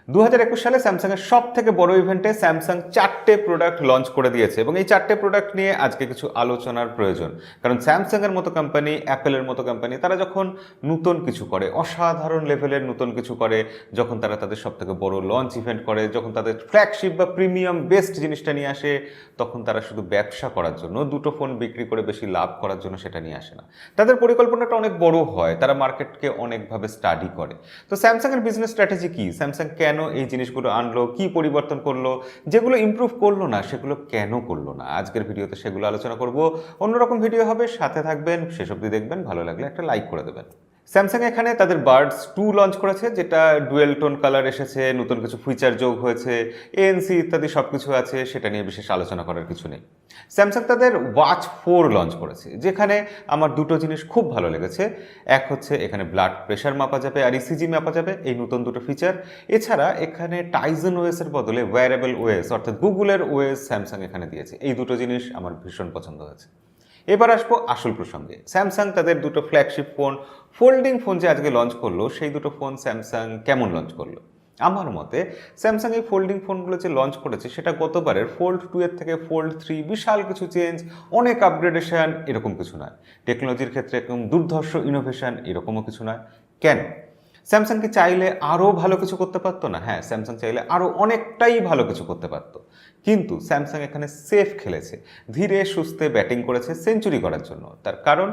2021 সালে স্যামসাংয়ের সব থেকে বড় ইভেন্টে স্যামসাং 4টে প্রোডাক্ট লঞ্চ করে দিয়েছে এবং এই 4টে প্রোডাক্ট নিয়ে আজকে কিছু আলোচনার প্রয়োজন। কারণ স্যামসাংয়ের মতো কোম্পানি, অ্যাপেলের মতো কোম্পানি, তারা যখন নতুন কিছু করে, অসাধারণ লেভেলের নতুন কিছু করে, যখন তারা তাদের সব থেকে বড় লঞ্চ ইভেন্ট করে, যখন তাদের ফ্ল্যাগশিপ বা প্রিমিয়াম বেস্ট জিনিসটা নিয়ে আসে, তখন তারা শুধু ব্যবসা করার জন্য, দুটো ফোন বিক্রি করে বেশি লাভ করার জন্য সেটা নিয়ে আসে না। তাদের পরিকল্পনাটা অনেক বড় হয়, তারা মার্কেটকে অনেকভাবে স্টাডি করে। তো স্যামসাংয়ের বিজনেস স্ট্র্যাটেজি কি? স্যামসাং কেন এই জিনিসগুলো আনলো, কি পরিবর্তন করলো, যেগুলো ইমপ্রুভ করলো না সেগুলো কেন করলো না, আজকের ভিডিওতে সেগুলো আলোচনা করব। অন্যরকম ভিডিও হবে, সাথে থাকবেন, শেষ অবধি দেখবেন, ভালো লাগলে একটা লাইক করে দেবেন। স্যামসাং এখানে তাদের বার্ডস 2 লঞ্চ করেছে, যেটা ডুয়েল টোন কালার এসেছে, নতুন কিছু ফিচার যোগ হয়েছে, এএনসি ইত্যাদি সব কিছু আছে, সেটা নিয়ে বিশেষ আলোচনা করার কিছু নেই। স্যামসাং তাদের ওয়াচ 4 লঞ্চ করেছে, যেখানে আমার দুটো জিনিস খুব ভালো লেগেছে। এক হচ্ছে এখানে ব্লাড প্রেশার মাপা যাবে আর ইসিজি মাপা যাবে, এই নতুন দুটো ফিচার। এছাড়া এখানে টাইজন ওএস এর বদলে ওয়্যারেবল ওএস অর্থাৎ গুগলের ওএস স্যামসাং এখানে দিয়েছে। এই দুটো জিনিস আমার ভীষণ পছন্দ হয়েছে। এবার আসবো আসল প্রসঙ্গে। স্যামসাং তাদের দুটো ফ্ল্যাগশিপ ফোন, ফোল্ডিং ফোন যে আজকে লঞ্চ করলো, সেই দুটো ফোন স্যামসাং কেমন লঞ্চ করলো? আমার মতে স্যামসাং এই ফোল্ডিং ফোনগুলো যে লঞ্চ করেছে, সেটা গতবারের ফোল্ড 2 এর থেকে ফোল্ড 3 বিশাল কিছু চেঞ্জ, অনেক আপগ্রেডেশন, এরকম কিছু নয়। টেকনোলজির ক্ষেত্রে একদম দুর্ধর্ষ ইনোভেশন, এরকমও কিছু নয়। কেন? স্যামসাং কি চাইলে আরও ভালো কিছু করতে পারতো না? হ্যাঁ, স্যামসাং চাইলে আরও অনেকটাই ভালো কিছু করতে পারতো, কিন্তু স্যামসাং এখানে সেফ খেলেছে, ধীরে সুস্থে ব্যাটিং করেছে সেঞ্চুরি করার জন্য। তার কারণ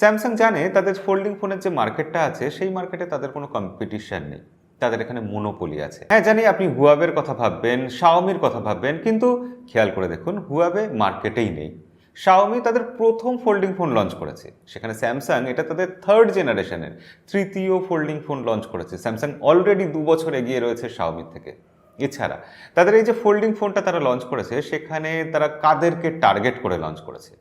স্যামসাং জানে তাদের ফোল্ডিং ফোনের যে মার্কেটটা আছে, সেই মার্কেটে তাদের কোনো কম্পিটিশন নেই, তাদের এখানে মনোপলি আছে। হ্যাঁ জানি আপনি হুয়াবের কথা ভাববেন, শাওমির কথা ভাববেন, কিন্তু খেয়াল করে দেখুন হুয়াবে মার্কেটেই নেই। শাওমি তাদের প্রথম ফোল্ডিং ফোন লঞ্চ করেছে, সেখানে স্যামসাং এটা তাদের 3rd জেনারেশনের তৃতীয় ফোল্ডিং ফোন লঞ্চ করেছে। স্যামসাং অলরেডি 2 বছর এগিয়ে রয়েছে শাওমির থেকে। এছাড়া তাদের এই যে ফোল্ডিং ফোনটা তারা লঞ্চ করেছে, সেখানে তারা কাদেরকে টার্গেট করে লঞ্চ করেছে?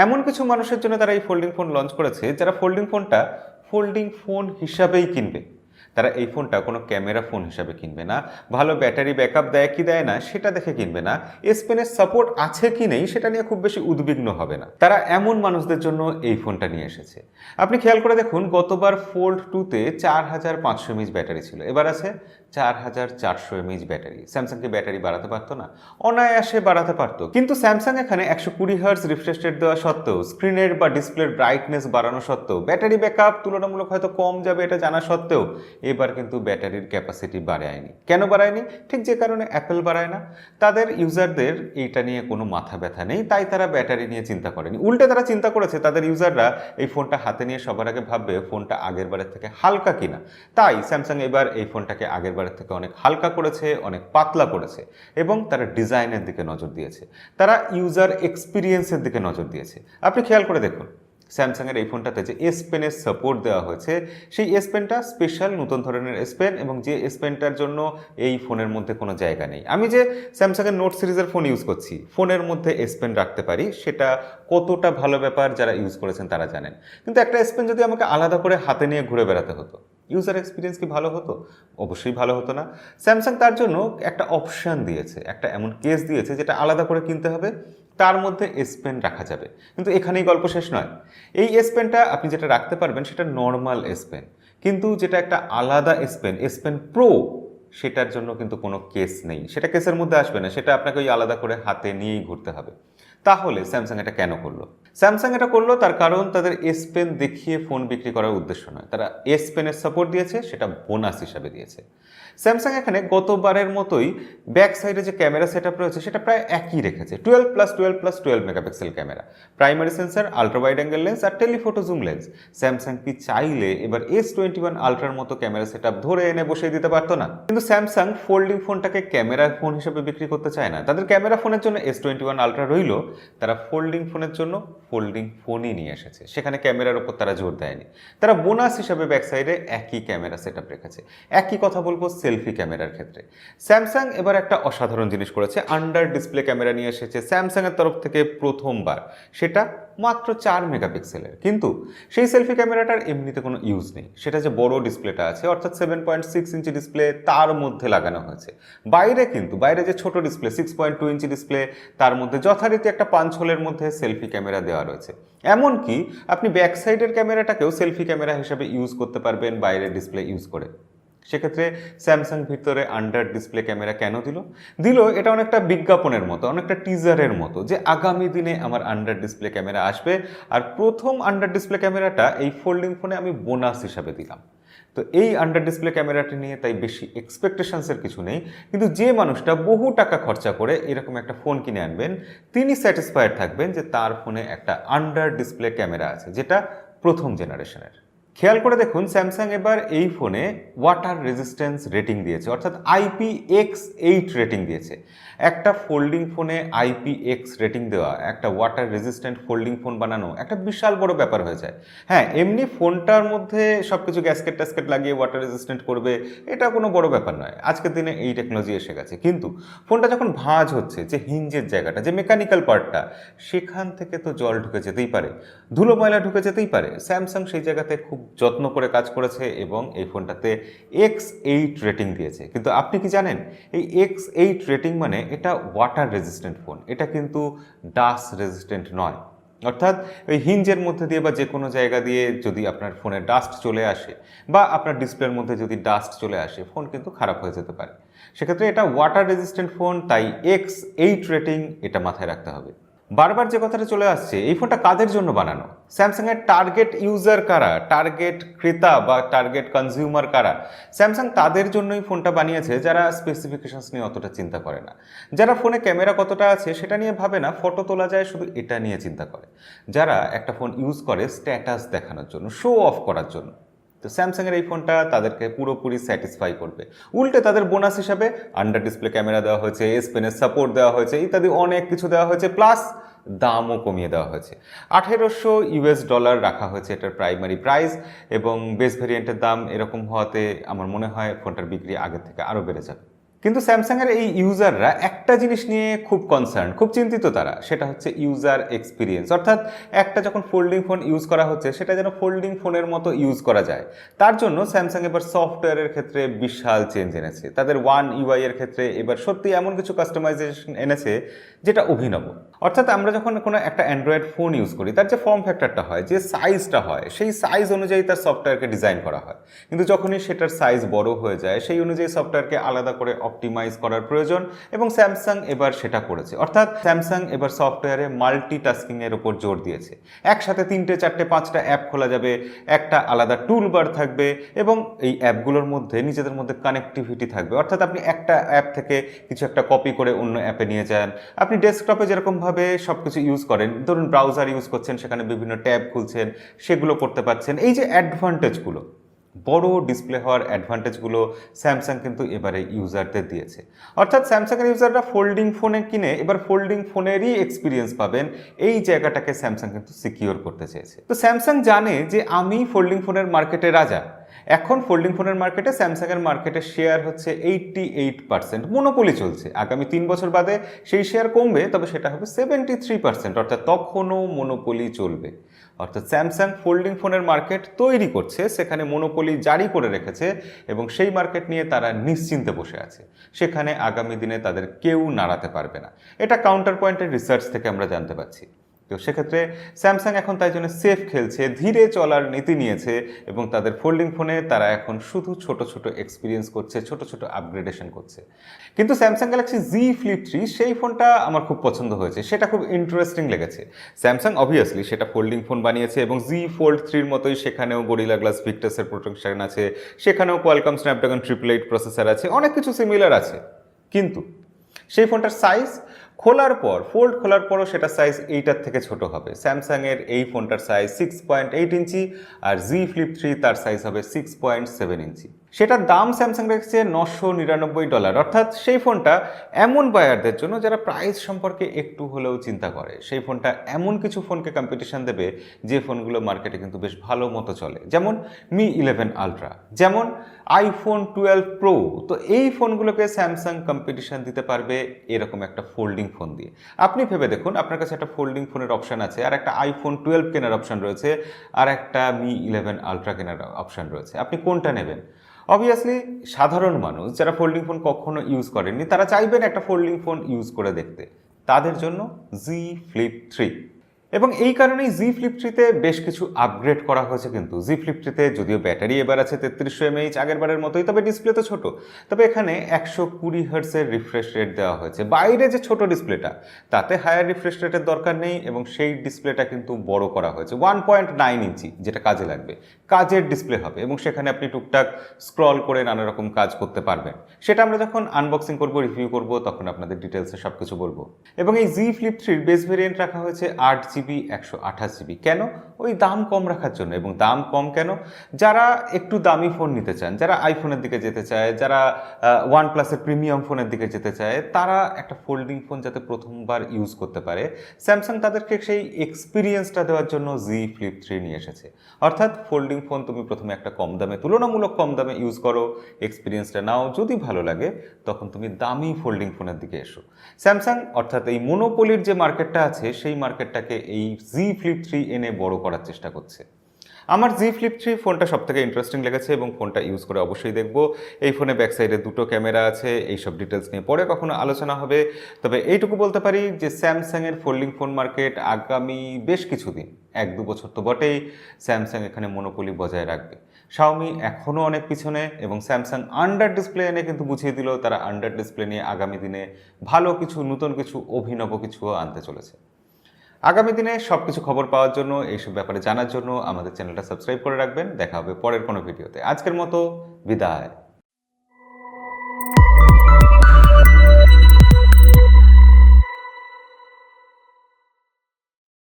এমন কিছু মানুষের জন্য তারা এই ফোল্ডিং ফোন লঞ্চ করেছে, যারা ফোল্ডিং ফোনটা ফোল্ডিং ফোন হিসাবেই কিনবে। তারা এই ফোনটা কোনো ক্যামেরা ফোন হিসাবে কিনবে না, ভালো ব্যাটারি ব্যাকআপ দেয় কি দেয় না সেটা দেখে কিনবে না, এস পেনের সাপোর্ট আছে কি নেই সেটা নিয়ে খুব বেশি উদ্বিগ্ন হবে না। তারা এমন মানুষদের জন্য এই ফোনটা নিয়ে এসেছে। আপনি খেয়াল করে দেখুন, গতবার ফোল্ড 2তে 4500 এমএইচ ব্যাটারি ছিল, এবার আছে 4400 এমএইচ ব্যাটারি। স্যামসাং কি ব্যাটারি বাড়াতে পারতো না? অনায়াসে বাড়াতে পারতো, কিন্তু স্যামসাং এখানে 120 হার্টজ রিফ্রেশ রেট দেওয়া সত্ত্বেও, স্ক্রিনের বা ডিসপ্লের ব্রাইটনেস বাড়ানো সত্ত্বেও, ব্যাটারি ব্যাকআপ তুলনামূলক হয়তো কম যাবে এটা জানা সত্ত্বেও, এবার কিন্তু ব্যাটারির ক্যাপাসিটি বাড়ায়নি। কেন বাড়ায়নি? ঠিক যে কারণে অ্যাপেল বাড়ায় না। তাদের ইউজারদের এইটা নিয়ে কোনো মাথা ব্যথা নেই, তাই তারা ব্যাটারি নিয়ে চিন্তা করেনি। উল্টে তারা চিন্তা করেছে তাদের ইউজাররা এই ফোনটা হাতে নিয়ে সবার আগে ভাববে ফোনটা আগের বারের থেকে হালকা কিনা। তাই স্যামসাং এবার এই ফোনটাকে আগের বারের থেকে অনেক হালকা করেছে, অনেক পাতলা করেছে, এবং তারা ডিজাইনের দিকে নজর দিয়েছে, তারা ইউজার এক্সপিরিয়েন্সের দিকে নজর দিয়েছে। আপনি খেয়াল করে দেখুন, স্যামসাংয়ের এই ফোনটাতে যে এস পেনের সাপোর্ট দেওয়া হয়েছে, সেই এস পেনটা স্পেশাল নতুন ধরনের এস পেন, এবং যে এস পেনটার জন্য এই ফোনের মধ্যে কোনো জায়গা নেই। আমি যে স্যামসাংয়ের নোট সিরিজের ফোন ইউজ করছি, ফোনের মধ্যে এস পেন রাখতে পারি, সেটা কতটা ভালো ব্যাপার যারা ইউজ করেছেন তারা জানেন। কিন্তু একটা এস পেন যদি আমাকে আলাদা করে হাতে নিয়ে ঘুরে বেড়াতে হতো, ইউজার এক্সপিরিয়েন্স কি ভালো হতো? অবশ্যই ভালো হতো না। স্যামসাং তার জন্য একটা অপশান দিয়েছে, একটা এমন কেস দিয়েছে যেটা আলাদা করে কিনতে হবে, তার মধ্যে এস পেন রাখা যাবে। কিন্তু এখানেই গল্প শেষ নয়। এই এস পেনটা আপনি যেটা রাখতে পারবেন সেটা নর্মাল এস পেন, কিন্তু যেটা একটা আলাদা S pen, S pen pro, সেটার জন্য কিন্তু কোনো কেস নেই, সেটা কেসের মধ্যে আসবে না, সেটা আপনাকে ওই আলাদা করে হাতে নিয়েই ঘুরতে হবে। তাহলে স্যামসাং এটা কেন করলো? স্যামসাং এটা করলো তার কারণ তাদের এস পেন দেখিয়ে ফোন বিক্রি করার উদ্দেশ্য নয়, তারা এস পেনের সাপোর্ট দিয়েছে, সেটা বোনাস হিসাবে দিয়েছে। স্যামসাং এখানে গতবারের মতোই ব্যাক সাইডে যে ক্যামেরা সেট আপ রয়েছে সেটা প্রায় একই রেখেছে, 12+12+12 megapixel camera, primary sensor, ultra wide angle lens আর টেলিফোটো জুম লেন্স। স্যামসাং কি চাইলে এবার S21 আলট্রার মতো ক্যামেরা সেট আপ ধরে এনে বসিয়ে দিতে পারতো না? কিন্তু স্যামসাং ফোল্ডিং ফোনটাকে ক্যামেরা ফোন হিসেবে বিক্রি করতে চায় না। তাদের ক্যামেরা ফোনের জন্য S21 আলট্রা রইল, তারা ফোল্ডিং ফোনের জন্য ফোল্ডিং ফোনই নিয়ে এসেছে, সেখানে ক্যামেরার উপর তারা জোর দেয়নি। তারা বোনাস হিসাবে ব্যাক সাইডে একই ক্যামেরা সেট আপ রেখেছে। একই কথা বলবো সেলফি ক্যামেরার ক্ষেত্রে। স্যামসাং এবার একটা অসাধারণ জিনিস করেছে, আন্ডার ডিসপ্লে ক্যামেরা নিয়ে এসেছে স্যামসাংয়ের তরফ থেকে প্রথমবার, সেটা মাত্র 4 মেগাপিক্সেলের। কিন্তু সেই সেলফি ক্যামেরাটার এমনিতে কোনো ইউজ নেই, সেটা যে বড় ডিসপ্লেটা আছে অর্থাৎ 7.6 ইঞ্চি ডিসপ্লে তার মধ্যে লাগানো হয়েছে। বাইরে যে ছোট ডিসপ্লে 6.2 ইঞ্চি ডিসপ্লে, তার মধ্যে যথারীতি একটা পাঞ্চ হোলের মধ্যে সেলফি ক্যামেরা দেওয়া রয়েছে। এমনকি আপনি ব্যাক সাইডের ক্যামেরাটাকেও সেলফি ক্যামেরা হিসেবে ইউজ করতে পারবেন বাইরের ডিসপ্লে ইউজ করে। সেক্ষেত্রে স্যামসাং ভিতরে আন্ডার ডিসপ্লে ক্যামেরা কেন দিল? এটা অনেকটা বিজ্ঞাপনের মতো, অনেকটা টিজারের মতো, যে আগামী দিনে আমার আন্ডার ডিসপ্লে ক্যামেরা আসবে, আর প্রথম আন্ডার ডিসপ্লে ক্যামেরাটা এই ফোল্ডিং ফোনে আমি বোনাস হিসাবে দিলাম। তো এই আন্ডার ডিসপ্লে ক্যামেরাটি নিয়ে তাই বেশি এক্সপেকটেশনসের কিছু নেই, কিন্তু যে মানুষটা বহু টাকা খরচা করে এরকম একটা ফোন কিনে আনবেন, তিনি স্যাটিসফাইড থাকবেন যে তার ফোনে একটা আন্ডার ডিসপ্লে ক্যামেরা আছে, যেটা প্রথম জেনারেশনের। খেয়াল করে দেখুন, স্যামসাং এবার এই ফোনে ওয়াটার রেজিস্ট্যান্স রেটিং দিয়েছে, অর্থাৎ IPX8 রেটিং দিয়েছে। একটা ফোল্ডিং ফোনে IPX রেটিং দেওয়া, একটা ওয়াটার রেজিস্ট্যান্ট ফোল্ডিং ফোন বানানো একটা বিশাল বড় ব্যাপার হয়ে যায়। হ্যাঁ, এমনি ফোনটার মধ্যে সব কিছু গ্যাসকেট ট্যাসকেট লাগিয়ে ওয়াটার রেজিস্ট্যান্ট করবে, এটা কোনো বড় ব্যাপার নয়, আজকের দিনে এই টেকনোলজি এসে গেছে। কিন্তু ফোনটা যখন ভাঁজ হচ্ছে, যে হিঞ্জের জায়গাটা, যে মেকানিক্যাল পার্টটা, সেখান থেকে তো জল ঢুকে যেতেই পারে, ধুলো ময়লা ঢুকে যেতেই পারে। স্যামসাং সেই জায়গাতে খুব যত্ন করে কাজ করেছে এবং এই ফোনটাতে X8 রেটিং দিয়েছে। কিন্তু আপনি কি জানেন, এই X8 রেটিং মানে এটা ওয়াটার রেজিস্ট্যান্ট ফোন, এটা কিন্তু ডাস্ট রেজিস্ট্যান্ট নয়। অর্থাৎ ওই হিঞ্জের মধ্যে দিয়ে বা যে কোনো জায়গা দিয়ে যদি আপনার ফোনে ডাস্ট চলে আসে বা আপনার ডিসপ্লের মধ্যে যদি ডাস্ট চলে আসে, ফোন কিন্তু খারাপ হয়ে যেতে পারে। সেক্ষেত্রে এটা ওয়াটার রেজিস্ট্যান্ট ফোন, তাই X8 রেটিং, এটা মাথায় রাখতে হবে। বারবার যে কথাটা চলে আসছে, এই ফোনটা কাদের জন্য বানানো? স্যামসাং এর টার্গেট ইউজার কারা, টার্গেট ক্রেতা বা টার্গেট কনজিউমার কারা? স্যামসাং তাদের জন্যই ফোনটা বানিয়েছে যারা স্পেসিফিকেশনস নিয়ে অতটা চিন্তা করে না, যারা ফোনে ক্যামেরা কতটা আছে সেটা নিয়ে ভাবে না, ফটো তোলা যায় শুধু এটা নিয়ে চিন্তা করে, যারা একটা ফোন ইউজ করে স্ট্যাটাস দেখানোর জন্য, শো অফ করার জন্য। তো স্যামসাংয়ের এই ফোনটা তাদেরকে পুরোপুরি স্যাটিসফাই করবে। উল্টে তাদের বোনাস হিসাবে আন্ডার ডিসপ্লে ক্যামেরা দেওয়া হয়েছে, এস পেনের সাপোর্ট দেওয়া হয়েছে, ইত্যাদি অনেক কিছু দেওয়া হয়েছে, প্লাস দামও কমিয়ে দেওয়া হয়েছে। $1800 রাখা হয়েছে এটার প্রাইমারি প্রাইস, এবং বেস ভেরিয়েন্টের দাম এরকম হওয়াতে আমার মনে হয় ফোনটার বিক্রি আগের থেকে আরও বেড়ে যাবে। কিন্তু স্যামসাংয়ের এই ইউজাররা একটা জিনিস নিয়ে খুব কনসার্ন, খুব চিন্তিত তারা, সেটা হচ্ছে ইউজার এক্সপিরিয়েন্স। অর্থাৎ একটা যখন ফোল্ডিং ফোন ইউজ করা হচ্ছে, সেটা যেন ফোল্ডিং ফোনের মতো ইউজ করা যায়। তার জন্য স্যামসাং এবার সফটওয়্যারের ক্ষেত্রে বিশাল চেঞ্জ এনেছে। তাদের ওয়ান ইউআই এর ক্ষেত্রে এবার সত্যি এমন কিছু কাস্টমাইজেশন এনেছে যেটা অভিনব। অর্থাৎ আমরা যখন কোনো একটা অ্যান্ড্রয়েড ফোন ইউজ করি, তার যে ফর্ম ফ্যাক্টরটা হয়, যে সাইজটা হয়, সেই সাইজ অনুযায়ী তার সফটওয়্যারকে ডিজাইন করা হয়। কিন্তু যখনই সেটার সাইজ বড় হয়ে যায়, সেই অনুযায়ী সফটওয়্যারকে আলাদা করে অপটিমাইজ করার প্রয়োজন, এবং স্যামসাং এবার সেটা করেছে। অর্থাৎ স্যামসাং এবার সফটওয়্যারে মাল্টিটাস্কিং এর উপর জোর দিয়েছে। একসাথে 3টে 4টে 5টা অ্যাপ খোলা যাবে, একটা আলাদা টুল বার থাকবে, এবং এই অ্যাপগুলোর মধ্যে নিজেদের মধ্যে কানেক্টিভিটি থাকবে। অর্থাৎ আপনি একটা অ্যাপ থেকে কিছু একটা কপি করে অন্য অ্যাপে নিয়ে যান। আপনি ডেস্কটপে যেরকমভাবে সব কিছু ইউজ করেন, ধরুন ব্রাউজার ইউজ করছেন, সেখানে বিভিন্ন ট্যাব খুলছেন, সেগুলো করতে পারছেন। এই যে অ্যাডভান্টেজগুলো, বড় ডিসপ্লে হওয়ার অ্যাডভান্টেজগুলো স্যামসাং কিন্তু এবারে ইউজারদের দিয়েছে। অর্থাৎ স্যামসাংয়ের ইউজাররা ফোল্ডিং ফোনে কিনে এবার ফোল্ডিং ফোনেরই এক্সপিরিয়েন্স পাবেন, এই জায়গাটাকে স্যামসাং কিন্তু সিকিউর করতে চেয়েছে। তো স্যামসাং জানে যে আমি ফোল্ডিং ফোনের মার্কেটে রাজা। এখন ফোল্ডিং ফোনের মার্কেটে স্যামসাংয়ের মার্কেটের শেয়ার হচ্ছে 88%, মনোপলি চলছে। আগামী 3 বছর বাদে সেই শেয়ার কমবে, তবে সেটা হবে 73%, অর্থাৎ তখনও মনোপলি চলবে। অর্থাৎ স্যামসাং ফোল্ডিং ফোনের মার্কেট তৈরি করছে, সেখানে মনোপলি জারি করে রেখেছে, এবং সেই মার্কেট নিয়ে তারা নিশ্চিন্তে বসে আছে। সেখানে আগামী দিনে তাদের কেউ নাড়াতে পারবে না। এটা কাউন্টার পয়েন্টের রিসার্চ থেকে আমরা জানতে পারছি। তো সেক্ষেত্রে স্যামসাং এখন তাই জন্য সেফ খেলছে, ধীরে চলার নীতি নিয়েছে, এবং তাদের ফোল্ডিং ফোনে তারা এখন শুধু ছোট ছোট এক্সপিরিয়েন্স করছে, ছোট ছোট আপগ্রেডেশন করছে। কিন্তু স্যামসাং গ্যালাক্সি জি ফ্লিপ 3 সেই ফোনটা আমার খুব পছন্দ হয়েছে, সেটা খুব ইন্টারেস্টিং লেগেছে। স্যামসাং অবভিয়াসলি সেটা ফোল্ডিং ফোন বানিয়েছে, এবং জি ফোল্ড 3-র মতোই সেখানেও গরিলা গ্লাস ভিক্টাসের প্রোটেকশন আছে, সেখানেও কোয়ালকম স্ন্যাপড্রাগন 888 প্রসেসর আছে, অনেক কিছু সিমিলার আছে। কিন্তু সেই ফোনটার সাইজ খোলার পর, ফোল্ড খোলার পরও সেটা সাইজ এইটার থেকে ছোট হবে। স্যামসাংয়ের এই ফোনটার সাইজ 6.8 ইঞ্চি, আর জি ফ্লিপ 3 তার সাইজ হবে 6.7 ইঞ্চি। সেটার দাম স্যামসাং রেখেছে $999। অর্থাৎ সেই ফোনটা এমন বায়ারদের জন্য যারা প্রাইস সম্পর্কে একটু হলেও চিন্তা করে। সেই ফোনটা এমন কিছু ফোনকে কম্পিটিশন দেবে যে ফোনগুলো মার্কেটে কিন্তু বেশ ভালো মতো চলে, যেমন Mi 11 আলট্রা, যেমন আইফোন 12 প্রো। তো এই ফোনগুলোকে স্যামসাং কম্পিটিশন দিতে পারবে এরকম একটা ফোল্ডিং ফোন দিয়ে। আপনি ভেবে দেখুন, আপনার কাছে একটা ফোল্ডিং ফোনের অপশন আছে, আর একটা আইফোন 12 কেনার অপশন রয়েছে, আর একটা Mi 11 আলট্রা কেনার অপশন রয়েছে। আপনি কোনটা নেবেন? অবভিয়াসলি সাধারণ মানুষ যারা ফোল্ডিং ফোন কখনো ইউজ করেননি, তারা চাইবেন একটা ফোল্ডিং ফোন ইউজ করে দেখতে। তাদের জন্য জি ফ্লিপ 3। এবং এই কারণেই জি ফ্লিপ থ্রিতে বেশ কিছু আপগ্রেড করা হয়েছে। কিন্তু জি ফ্লিপ থ্রিতে যদিও ব্যাটারি এবার আছে 3300 mAh, আগের বারের মতোই, তবে ডিসপ্লে তো ছোট। তবে এখানে 120 হার্টসের রিফ্রেশ রেট দেওয়া হয়েছে। বাইরে যে ছোট ডিসপ্লেটা, তাতে হায়ার রিফ্রেশ রেটের দরকার নেই, এবং সেই ডিসপ্লেটা কিন্তু বড় করা হয়েছে 1.9 ইঞ্চি, যেটা কাজে লাগবে, কাজের ডিসপ্লে হবে, এবং সেখানে আপনি টুকটাক স্ক্রল করে নানা রকম কাজ করতে পারবেন। সেটা আমরা যখন আনবক্সিং করব, রিভিউ করব, তখন আপনাদের ডিটেলসে সব কিছু বলবো। এবং এই জি ফ্লিপ থ্রির বেস ভেরিয়েন্ট রাখা হয়েছে 8GB 128GB। কেন? ওই দাম কম রাখার জন্য। এবং দাম কম কেন? যারা একটু দামি ফোন নিতে চান, যারা আইফোনের দিকে যেতে চায়, যারা ওয়ান প্লাসের প্রিমিয়াম ফোনের দিকে যেতে চায়, তারা একটা ফোল্ডিং ফোন যাতে প্রথমবার ইউজ করতে পারে, স্যামসাং তাদেরকে সেই এক্সপিরিয়েন্সটা দেওয়ার জন্য জি ফ্লিপ থ্রি নিয়ে এসেছে। অর্থাৎ ফোল্ডিং ফোন তুমি প্রথমে একটা কম দামে, তুলনামূলক কম দামে ইউজ করো, এক্সপিরিয়েন্সটা নাও, যদি ভালো লাগে তখন তুমি দামি ফোল্ডিং ফোনের দিকে এসো। স্যামসাং অর্থাৎ এই মোনোপলির যে মার্কেটটা আছে, সেই মার্কেটটাকে এই জি ফ্লিপ থ্রি এনে বড় করার চেষ্টা করছে। আমার জি ফ্লিপ থ্রি ফোনটা সব থেকে ইন্টারেস্টিং লেগেছে, এবং ফোনটা ইউজ করে অবশ্যই দেখব। এই ফোনে ব্যাক সাইডে দুটো ক্যামেরা আছে, এইসব ডিটেলস নিয়ে পরে কখনো আলোচনা হবে। তবে এইটুকু বলতে পারি যে স্যামসাংয়ের ফোল্ডিং ফোন মার্কেট আগামী বেশ কিছুদিন, 1-2 বছর তো বটেই, স্যামসাং এখানে মনোপলি বজায় রাখবে। শাওমি এখনও অনেক পিছনে, এবং স্যামসাং আন্ডার ডিসপ্লে এনে কিন্তু বুঝিয়ে দিল তারা আন্ডার ডিসপ্লে নিয়ে আগামী দিনে ভালো কিছু, নতুন কিছু, অভিনব কিছুও আনতে চলেছে। আগামী দিনে সব কিছু খবর পাওয়ার জন্য, এইসব ব্যাপারে জানার জন্য আমাদের চ্যানেলটা সাবস্ক্রাইব করে রাখবেন। দেখা হবে পরের কোনো ভিডিওতে। আজকের মতো বিদায়।